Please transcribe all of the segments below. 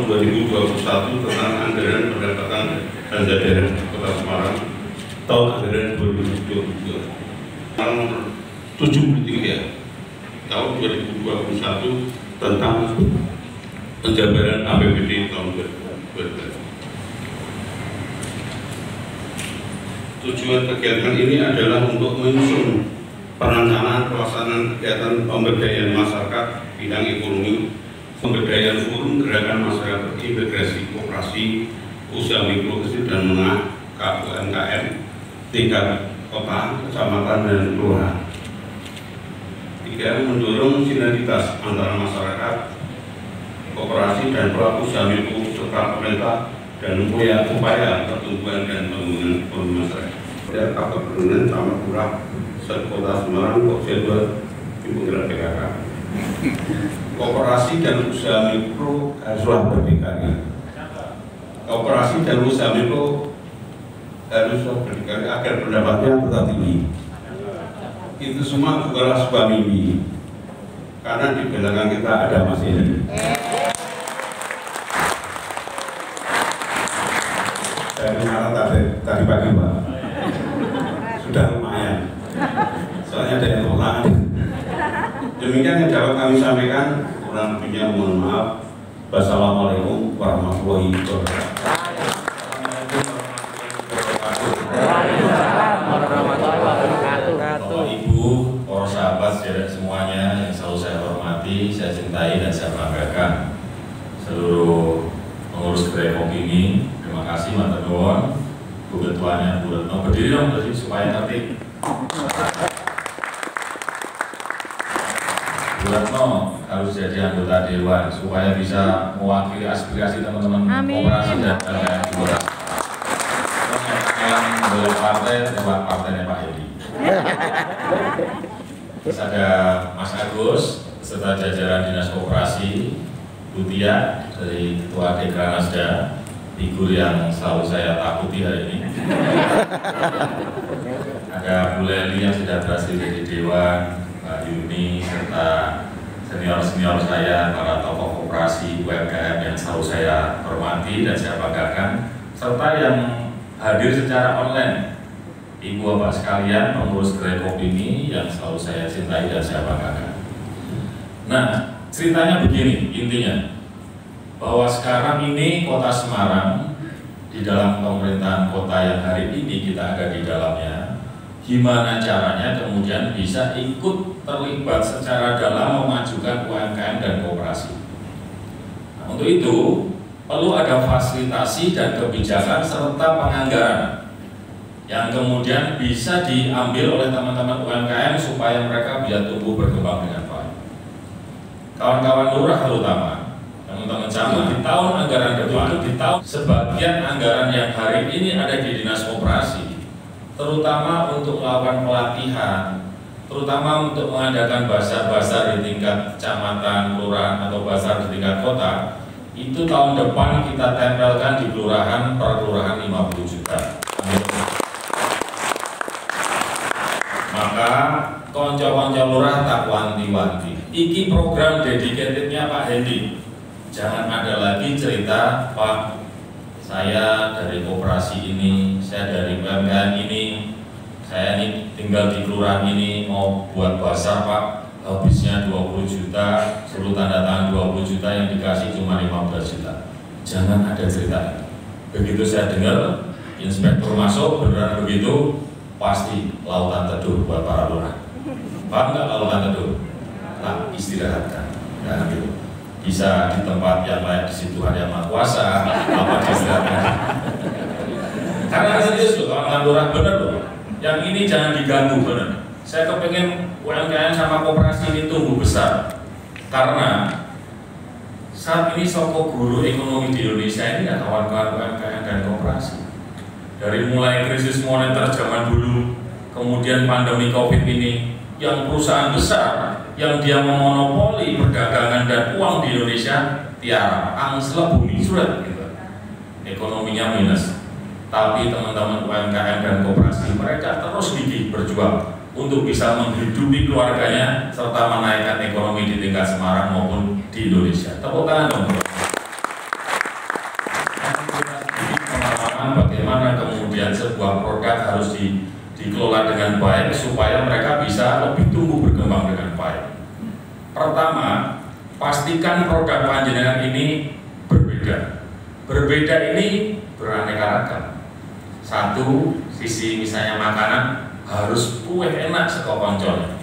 2021 tentang anggaran pendapatan belanja daerah Kota Semarang tahun anggaran 2022 nomor 73 tahun 2021 tentang penjabaran APBD tahun 2022. Tujuan kegiatan ini adalah untuk menyusun perencanaan pelaksanaan kegiatan pemberdayaan masyarakat bidang ekonomi, pemberdayaan forum gerakan masyarakat integrasi koperasi usaha mikro kecil dan menengah UMKM tingkat kota, kecamatan dan kelurahan. 3. Mendorong sinergitas antara masyarakat, koperasi dan pelaku usaha mikro serta pemerintah dan upaya pertumbuhan dan pembangunan ekonomi masyarakat. Dan Kakor Perhubungan Camat Lurah Kota Semarang Kok Ibu Gerak PKK. Koperasi dan usaha mikro haruslah berdikari. Koperasi dan usaha mikro haruslah berdikari agar pendapatnya tetap tinggi. Itu semua bukanlah sebuah mimpi, karena di belakang kita ada Mas Edi. Saya dengar tadi pagi Pak, sudah lumayan. Soalnya ada yang tolak. Demikian yang dapat kami sampaikan, kurang lebihnya mohon maaf. Wassalamualaikum warahmatullahi wabarakatuh. Bapak Ibu, para sahabat saudara semuanya yang selalu saya hormati, saya cintai dan saya banggakan. Seluruh pengurus Gerai Kopi ini, terima kasih Matur Nuwun. Bu Ketuanya Bu Retno, berdiri dong tadi supaya ngerti. Bu Retno harus jadi anggota dewan supaya bisa mewakili aspirasi teman-teman koperasi dan koperasi. Boleh partai lewat partainya Pak Edi. Terus ada Mas Agus beserta jajaran Dinas Koperasi, Bu Tia dari Ketua Dekranasda, figur yang selalu saya takuti hari ini. Ada Bu Leli yang sudah berhasil jadi dewan, Mbak Yuni, serta senior-senior saya, para tokoh koperasi UMKM yang selalu saya hormati dan saya banggakan, serta yang hadir secara online, Ibu Bapak sekalian pengurus Gerai Kopi ini yang selalu saya cintai dan saya banggakan. Nah, ceritanya begini intinya, bahwa sekarang ini Kota Semarang di dalam pemerintahan kota yang hari ini kita ada di dalamnya, gimana caranya kemudian bisa ikut terlibat secara dalam memajukan UMKM dan koperasi. Nah, untuk itu perlu ada fasilitasi dan kebijakan serta penganggaran yang kemudian bisa diambil oleh teman-teman UMKM supaya mereka bisa tumbuh berkembang dengan baik. Kawan-kawan lurah terutama, teman-teman camat, di tahun anggaran depan, di tahun sebagian anggaran yang hari ini ada di Dinas Koperasi, terutama untuk melakukan pelatihan, terutama untuk mengadakan bazar-bazar di tingkat kecamatan, kelurahan atau bazar di tingkat kota, itu tahun depan kita tempelkan di kelurahan per kelurahan 50 juta. Maka konco-konco lurah tak wanti-wanti. Iki program dedicatednya Pak Hendi. Jangan ada lagi cerita, Pak, saya dari koperasi ini, saya dari UMKM ini, saya ini tinggal di kelurahan ini, mau buat bazar Pak, habisnya 20 juta, suruh tanda tangan 20 juta, yang dikasih cuma 15 juta. Jangan ada cerita. Begitu saya dengar inspektur masuk, beneran begitu, pasti lautan teduh buat para lurah. Paham nggak lautan teduh? Tak istirahatkan. Nah, gitu. Bisa di tempat yang lain, di situ ada yang Maha Kuasa, apa istirahatkan. Karena serius loh, kawan-kawan lurah, bener loh. Yang ini jangan diganggu, bener. Saya kepengen UMKM sama koperasi ini tumbuh besar, karena saat ini sokok guru ekonomi di Indonesia ini ya kawan-kawan UMKM dan koperasi. Dari mulai krisis moneter zaman dulu, kemudian pandemi COVID ini, yang perusahaan besar yang dia memonopoli perdagangan dan uang di Indonesia tiara, angsle bumi surat gitu. Ekonominya minus. Tapi teman-teman UMKM dan koperasi mereka terus gigih berjuang untuk bisa menghidupi keluarganya serta menaikkan ekonomi di tingkat Semarang maupun di Indonesia. Tepuk tangan dong. dikelola dengan baik supaya mereka bisa lebih tumbuh berkembang dengan baik. Pertama, pastikan produk panjenengan ini berbeda. Berbeda ini beraneka ragam. Satu, sisi misalnya makanan harus kue enak saka konconya.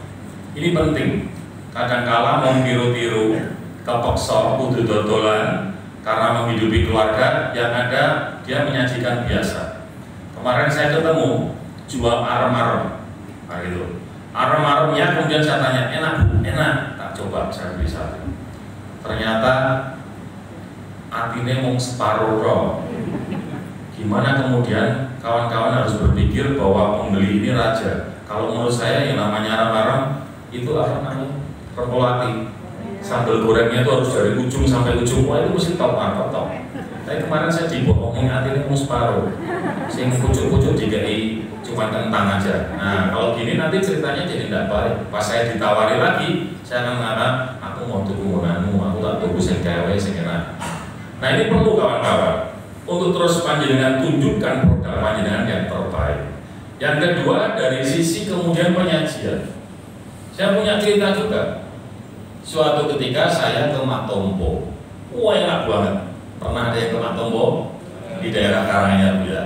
Ini penting. Kadangkala mau tiru-tiru, kepeksa kudu dodolan karena menghidupi keluarga, yang ada dia menyajikan biasa. Kemarin saya ketemu jual arem-arem, nah gitu. Arem-aremnya kemudian saya tanya, enak bu? Enak. Tak coba saya beli satu. Ternyata artinya mau separuh roh. Gimana kemudian kawan-kawan harus berpikir bahwa pembeli ini raja. Kalau menurut saya yang namanya arem-arem itu apa namanya? Perpolati. Sambal gorengnya itu harus dari ujung sampai ujung. Wah itu mesti top. Tapi kemarin saya dibohongin artinya mau separuh. Sing pucuk-pucuk dikai cuma kentang aja. Nah kalau gini nanti ceritanya jadi tidak baik. Pas saya ditawari lagi, saya akan mengatakan aku mau tuku monanmu, aku tak tuku sing kewe sing enak. Nah ini perlu kawan-kawan untuk terus panjenengan tunjukkan produk panjenengan yang terbaik. Yang kedua dari sisi kemudian penyajian. Saya punya cerita juga. Suatu ketika saya ke Matombo. Wah enak banget. Pernah ada yang ke Matombo? Di daerah Karanganyar ya.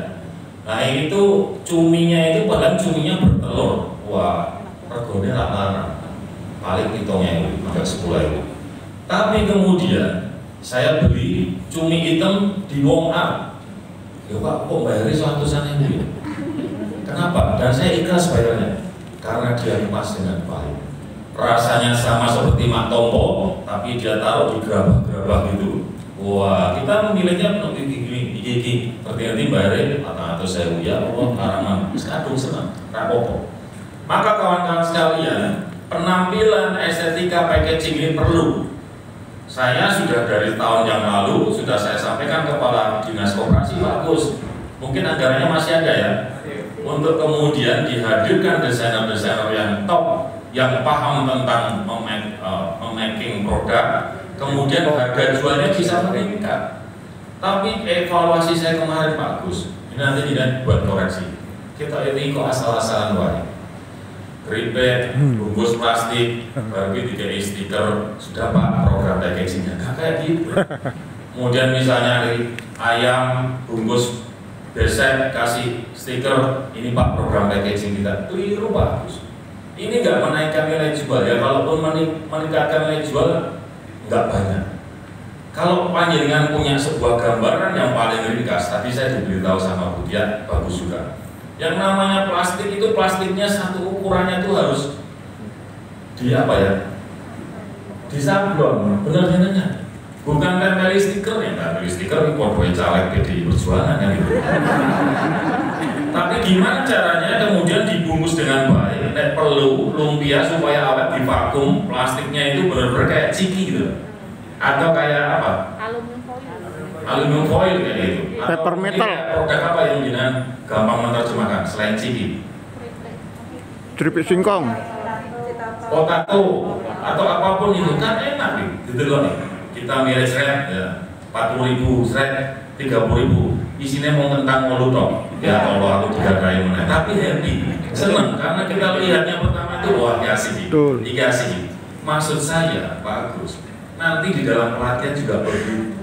Nah ini tuh cuminya itu padahal cuminya bertelur. Wah, regane larang. Paling hitungnya itu agak 10.000. Tapi kemudian saya beli cumi hitam di Wong Ar. Ya Pak, kok bayarnya 100-an ribu ya? Kenapa? Dan saya ikhlas bayarnya karena dia pas dengan baik. Rasanya sama seperti Matombo, tapi dia taruh di gerabah-gerabah gitu. Wah, kita memilihnya gigi berarti bayarnya atau saya ya Allah karangan sekadung senang rapopo. Maka kawan-kawan sekalian, penampilan estetika packaging ini perlu. Saya sudah dari tahun yang lalu sudah saya sampaikan kepada Dinas Koperasi bagus. Mungkin anggarannya masih ada ya. Untuk kemudian dihadirkan desainer-desainer yang top, yang paham tentang memaking produk, kemudian harga jualnya bisa meningkat. Tapi evaluasi saya kemarin bagus. Ini nanti tidak buat koreksi. Kita ini kok asal-asalan wae. Greenbag, bungkus plastik, baru dikai stiker, sudah Pak program packagingnya. Nggak kayak gitu. Kemudian misalnya ayam bungkus besek kasih stiker, ini Pak program packaging kita. Keliru bagus. Ini nggak menaikkan nilai jual ya. Kalaupun meningkatkan nilai jual nggak banyak. Kalau panjenengan punya sebuah gambaran yang paling ringkas, tadi saya diberitahu sama Bu Tia, bagus juga. Yang namanya plastik itu plastiknya satu ukurannya itu harus di apa ya? Disablon, benar-benarnya. Bukan tempel stiker ya, tempel stiker ini caleg PDI Perjuangan kan gitu. Tapi gimana caranya kemudian dibungkus dengan baik? Nek perlu lumpia supaya awet di vakum, plastiknya itu benar-benar kayak ciki gitu. Atau kayak apa? Aluminium foil kayak gitu. Paper metal. Produk apa yang jenengan gampang menerjemahkan selain ciki? Keripik singkong. Potato atau apapun itu kan enak nih, gitu loh nih. Kita milih shred ya 40.000, shred 30.000. Isinya mau tentang molutok. Ya kalau aku digadai mana. Tapi happy, seneng karena kita lihatnya pertama itu wah asik. Iki asik. Maksud saya bagus. Nanti di dalam pelatihan juga begitu.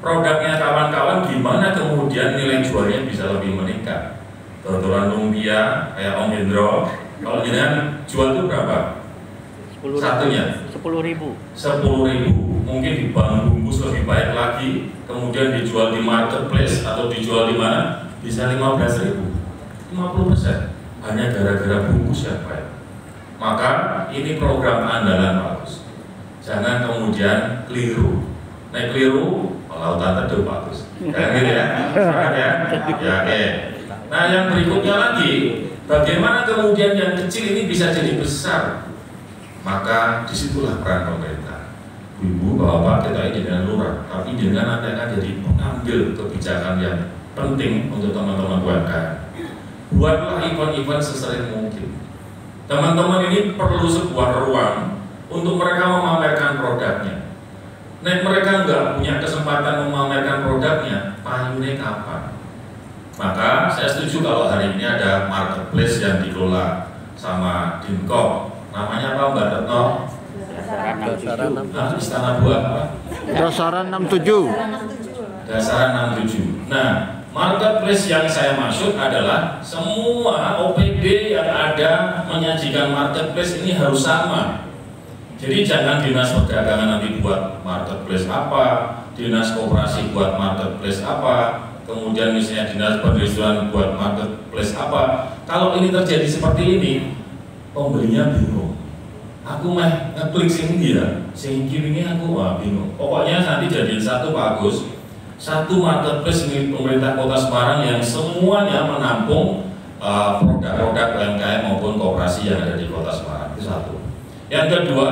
Produknya kawan-kawan gimana kemudian nilai jualnya bisa lebih meningkat. Dodolan lumpia kayak Om Hendro, kalau jenengan jual itu berapa? Satunya? 10.000. 10.000. Mungkin dibungkus lebih baik lagi, kemudian dijual di marketplace atau dijual di mana? Bisa 15.000. 50%. Hanya gara-gara bungkus yang baik. Maka ini program andalan bagus. Jangan kemudian keliru. Nah keliru, lautan teduh bagus. Kayak gitu ya. Ya. Ya, nah yang berikutnya lagi, bagaimana kemudian yang kecil ini bisa jadi besar? Maka disitulah peran pemerintah. Ibu, bapak, kita ini dengan lurah, tapi dengan nanti akan jadi pengambil kebijakan yang penting untuk teman-teman UMKM. Buatlah event-event sesering mungkin. Teman-teman ini perlu sebuah ruang untuk mereka memamerkan produknya. Nek mereka nggak punya kesempatan memamerkan produknya, payune kapan? Maka saya setuju kalau hari ini ada marketplace yang dikelola sama Dinkop. Namanya apa Mbak Retno? Istana Buah apa? Dasaran 67. Dasaran 67. Nah, marketplace yang saya maksud adalah semua OPD yang ada menyajikan marketplace ini harus sama. Jadi jangan dinas perdagangan nanti buat marketplace apa, dinas koperasi buat marketplace apa, kemudian misalnya dinas perindustrian buat marketplace apa. Kalau ini terjadi seperti ini, pembelinya bingung. Aku mah ngeklik sing dia, sing kiri ini aku bingung. Pokoknya nanti jadiin satu Pak Agus, satu marketplace milik pemerintah Kota Semarang yang semuanya menampung produk-produk UMKM maupun koperasi yang ada di Kota Semarang. Itu satu. Yang kedua,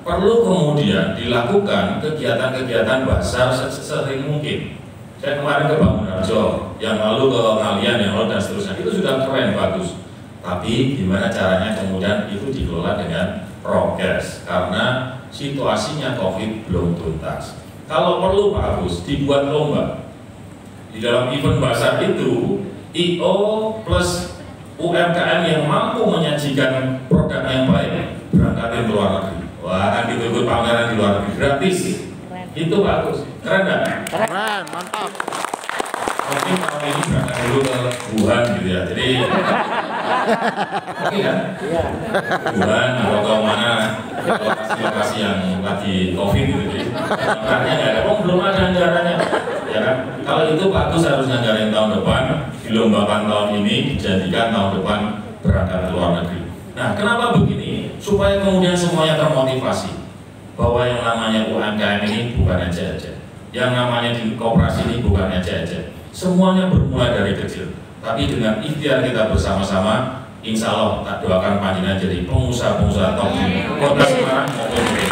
perlu kemudian dilakukan kegiatan-kegiatan basar sesering mungkin. Saya kemarin ke Bangunarjo, yang lalu ke Ngalian, yang lalu dan seterusnya. Itu sudah keren, bagus. Tapi gimana caranya kemudian itu dikelola dengan prokes, karena situasinya COVID belum tuntas. Kalau perlu Pak Agus, dibuat lomba. Di dalam event basar itu, IO plus UMKM yang mampu menyajikan produk yang baik berangkatin ke luar negeri. Wah, kan ikut pameran di luar negeri gratis. Itu bagus, keren nggak? Keren, mantap. Mungkin tahun ini berangkat dulu ke Wuhan gitu ya. Jadi, oke kan? Wuhan atau ke mana? Lokasi-lokasi yang lagi COVID gitu. Jadi, makanya nggak ada. Belum ada anggarannya. Ya kan? Kalau itu bagus harus nganggarin tahun depan, dilombakan tahun ini, dijadikan tahun depan berangkat ke luar negeri. Nah, kenapa begini? Supaya kemudian semuanya termotivasi bahwa yang namanya UMKM ini bukan aja-aja, yang namanya di koperasi ini bukan aja-aja. Semuanya bermula dari kecil. Tapi dengan ikhtiar kita bersama-sama, insya Allah tak doakan panjenengan jadi pengusaha-pengusaha top di Kota Semarang maupun di